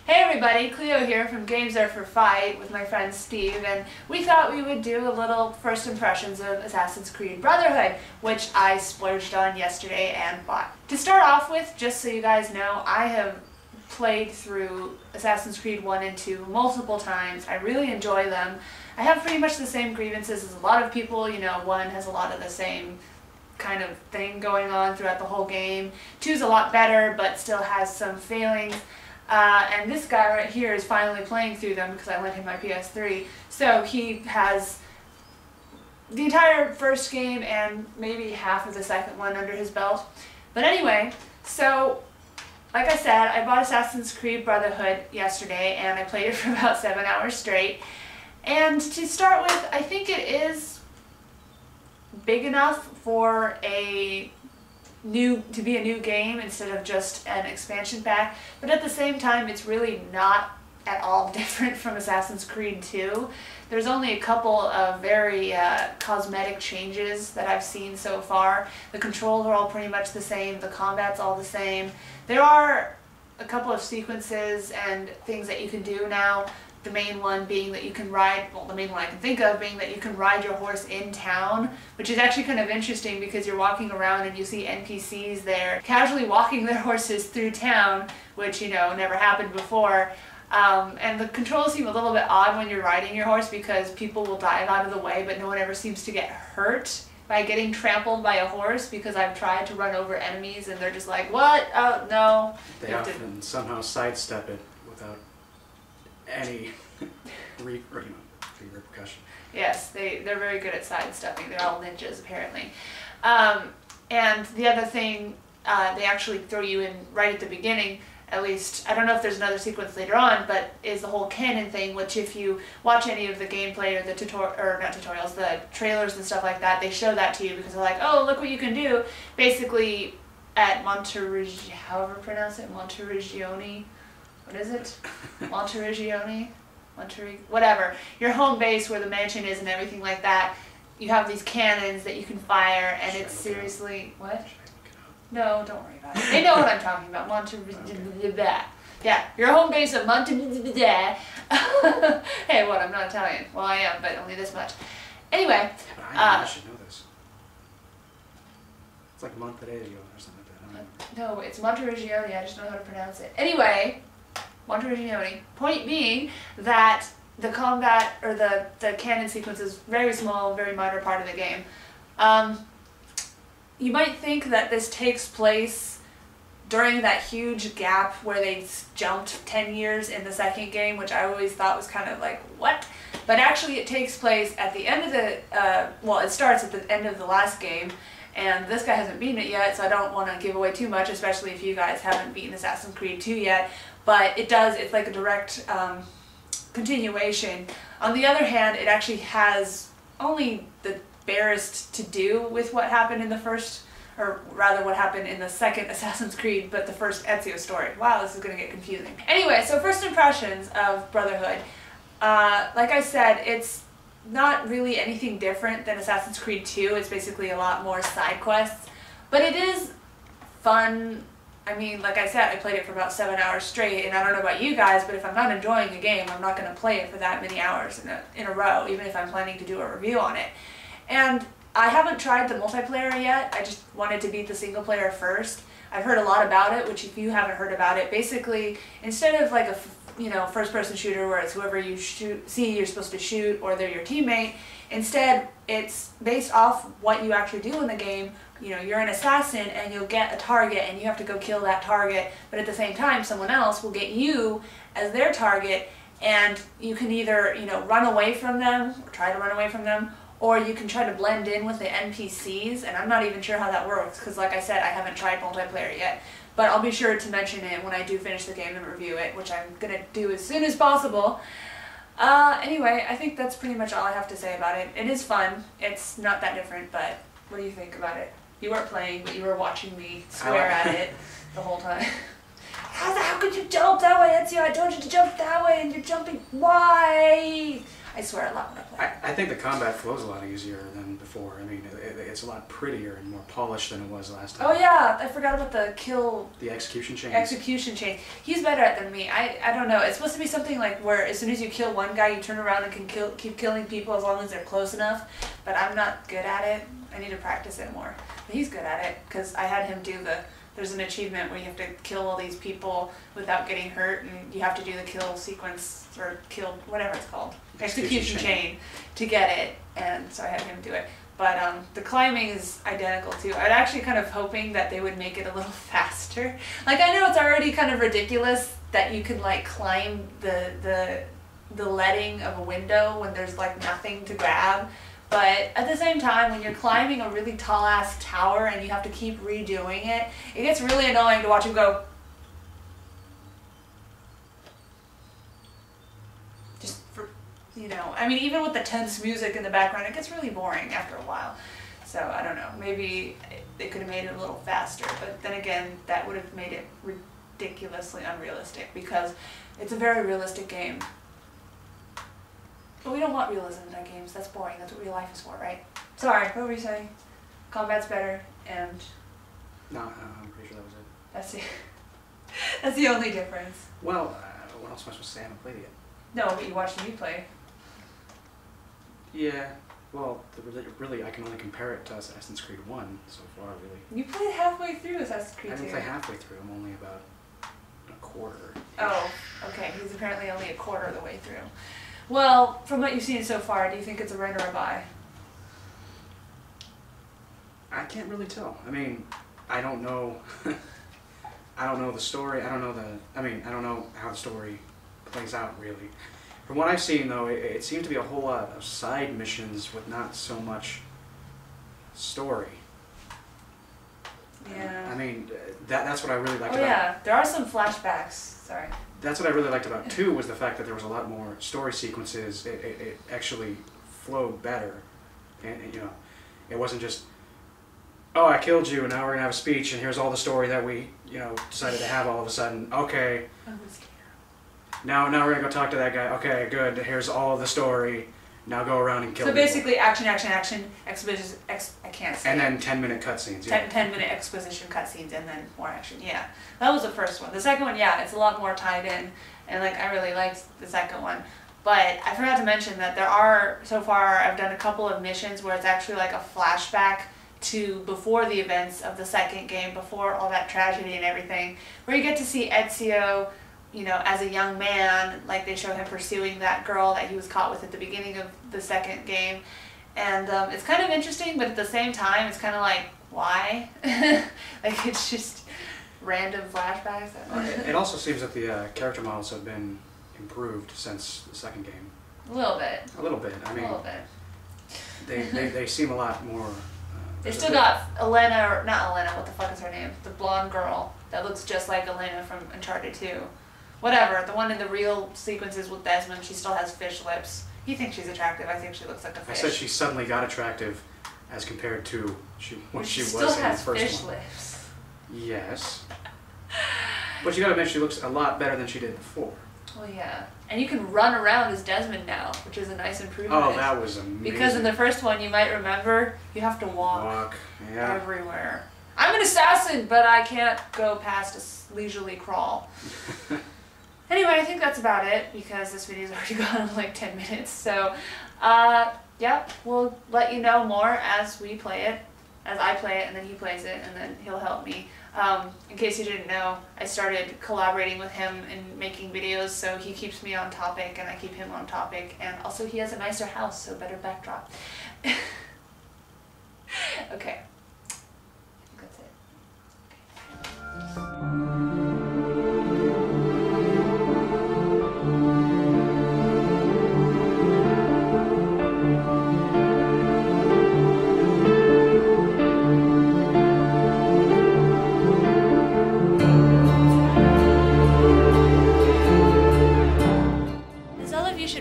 Hey everybody, Cleo here from Games Are for Fight with my friend Steve, and we thought we would do a little first impressions of Assassin's Creed Brotherhood, which I splurged on yesterday and bought. To start off with, just so you guys know, I have played through Assassin's Creed 1 and 2 multiple times. I really enjoy them. I have pretty much the same grievances as a lot of people. You know, 1 has a lot of the same kind of thing going on throughout the whole game. 2's a lot better, but still has some failings. And this guy right here is finally playing through them because I lent him my PS3. So he has the entire first game and maybe half of the second one under his belt. But anyway, so like I said, I bought Assassin's Creed Brotherhood yesterday and I played it for about 7 hours straight. And to start with, I think it is big enough for to be a new game instead of just an expansion pack, but at the same time it's really not at all different from Assassin's Creed 2. There's only a couple of very cosmetic changes that I've seen so far. The controls are all pretty much the same, the combat's all the same. There are a couple of sequences and things that you can do now. The main one being that you can ride, well, the main one I can think of being that you can ride your horse in town, which is actually kind of interesting because you're walking around and you see NPCs there casually walking their horses through town, which, you know, never happened before. And the controls seem a little bit odd when you're riding your horse because people will dive out of the way, but no one ever seems to get hurt by getting trampled by a horse, because I've tried to run over enemies and they're just like, what? Oh, no. They often somehow sidestep it without any repercussion. Yes, they're very good at sidestepping. They're all ninjas, apparently. And the other thing, they actually throw you in right at the beginning, at least. I don't know if there's another sequence later on, but is the whole canon thing, which if you watch any of the gameplay or the the trailers and stuff like that, they show that to you because they're like, oh, look what you can do. Basically, at however pronounce it, Monteriggioni. What is it? Monteriggioni? Whatever. Your home base where the mansion is and everything like that, you have these cannons that you can fire, and it's seriously... What? No, don't worry about it. They know what I'm talking about. Yeah, your home base of Hey, what? I'm not Italian. Well, I am, but only this much. Anyway. I should know this. It's like Monteriggioni or something like that. No, it's Monteriggioni. I just don't know how to pronounce it. Anyway. Monteriggioni. Point being that the combat, or the cannon sequence is very small, very minor part of the game. You might think that this takes place during that huge gap where they jumped 10 years in the second game, which I always thought was kind of like, what? But actually it takes place at the end of the, well, it starts at the end of the last game, and this guy hasn't beaten it yet, so I don't want to give away too much, especially if you guys haven't beaten Assassin's Creed 2 yet. But it's like a direct continuation. On the other hand, it actually has only the barest to do with what happened in the first, or rather what happened in the second Assassin's Creed, but the first Ezio story. Wow, this is going to get confusing. Anyway, so first impressions of Brotherhood. Like I said, it's not really anything different than Assassin's Creed 2. It's basically a lot more side quests, but it is fun. I mean, like I said, I played it for about 7 hours straight, and I don't know about you guys, but if I'm not enjoying a game, I'm not going to play it for that many hours in a row, even if I'm planning to do a review on it. And I haven't tried the multiplayer yet. I just wanted to beat the single player first. I've heard a lot about it, which if you haven't heard about it, basically, instead of like a first-person shooter where it's whoever you see you're supposed to shoot, or they're your teammate, instead it's based off what you actually do in the game. You know, you're an assassin and you'll get a target and you have to go kill that target, but at the same time someone else will get you as their target, and you can either, you know, run away from them, or try to run away from them, or you can try to blend in with the NPCs, and I'm not even sure how that works because, like I said, I haven't tried multiplayer yet. But I'll be sure to mention it when I do finish the game and review it, which I'm going to do as soon as possible. Anyway, I think that's pretty much all I have to say about it. It is fun. It's not that different, but what do you think about it? You weren't playing, but you were watching me swear at it the whole time. How could you jump that way, Ezio? I told you to jump that way and you're jumping. Why? I swear a lot when I play. I think the combat flows a lot easier than before. I mean, it's a lot prettier and more polished than it was last time. Oh yeah, I forgot about the kill. The execution chains. Execution chain. He's better at it than me. I don't know. It's supposed to be something like where as soon as you kill one guy, you turn around and can keep killing people as long as they're close enough. But I'm not good at it. I need to practice it more. But he's good at it because I had him do there's an achievement where you have to kill all these people without getting hurt, and you have to do the kill sequence or kill whatever it's called, execution chain to get it. And so I had him do it. But the climbing is identical too. I'm actually kind of hoping that they would make it a little faster. Like I know it's already kind of ridiculous that you can like climb the leading of a window when there's like nothing to grab. But at the same time, when you're climbing a really tall ass tower and you have to keep redoing it, it gets really annoying to watch him go. Just for, I mean, even with the tense music in the background, it gets really boring after a while. So I don't know, maybe they could have made it a little faster. But then again, that would have made it ridiculously unrealistic because it's a very realistic game. But we don't want realism in our games. That's boring. That's what real life is for, right? Sorry, what were you saying? Combat's better, and... No, I'm pretty sure that was it. That's it. That's the only difference. Well, what else am I supposed to say? I haven't played it yet. No, but you watched me play. Yeah. Well, really, I can only compare it to Assassin's Creed 1 so far, really. You played halfway through Assassin's Creed 2. I didn't play halfway through. I'm only about a quarter. Oh, okay. He's apparently only a quarter of the way through. Well, from what you've seen so far, do you think it's a rent or a buy? I can't really tell. I mean, I don't know. I don't know the story. I don't know how the story plays out really. From what I've seen, though, it seems to be a whole lot of side missions with not so much story. Yeah. I mean, that's what I really liked about. Oh yeah, there are some flashbacks. Sorry. That's what I really liked about 2 was the fact that there was a lot more story sequences. It actually flowed better, and it wasn't just, oh, I killed you and now we're gonna have a speech and here's all the story that we decided to have all of a sudden. Okay. Now we're gonna go talk to that guy. Okay, good. Here's all of the story. Now go around and kill people. So basically, action, exposition, I can't say. And then 10-minute cutscenes. Yeah. 10-minute exposition cutscenes, and then more action. Yeah, that was the first one. The second one, yeah, it's a lot more tied in, and like I really liked the second one. But I forgot to mention that there are, so far, I've done a couple of missions where it's actually like a flashback to before the events of the second game, before all that tragedy and everything, where you get to see Ezio, as a young man, like they show him pursuing that girl that he was caught with at the beginning of the second game. And it's kind of interesting, but at the same time, it's kind of like, why? Like, it's just random flashbacks. It also seems that the character models have been improved since the second game. A little bit. A little bit. I mean, a little bit. They seem a lot more... they still got Elena, or not Elena, what the fuck is her name? The blonde girl that looks just like Elena from Uncharted 2. Whatever, the one in the real sequences with Desmond, she still has fish lips. He thinks she's attractive. I think she looks like a fish. I said she suddenly got attractive as compared to what she was in the first one. She still has fish lips. Yes. But you gotta admit, she looks a lot better than she did before. Well, yeah. And you can run around as Desmond now, which is a nice improvement. Oh, that was amazing. Because in the first one, you might remember, you have to walk yeah. everywhere. I'm an assassin, but I can't go past a leisurely crawl. Anyway, I think that's about it, because this video's already gone in like 10 minutes. So, yeah, we'll let you know more as we play it, as I play it, and then he plays it, and then he'll help me. In case you didn't know, I started collaborating with him and making videos, so he keeps me on topic, and I keep him on topic, and also he has a nicer house, so better backdrop. Okay. I think that's it. Okay.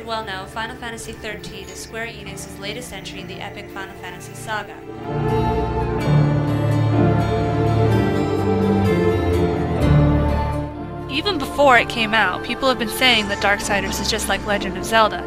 Well now, Final Fantasy XIII is Square Enix's latest entry in the epic Final Fantasy saga. Even before it came out, people have been saying that Darksiders is just like Legend of Zelda.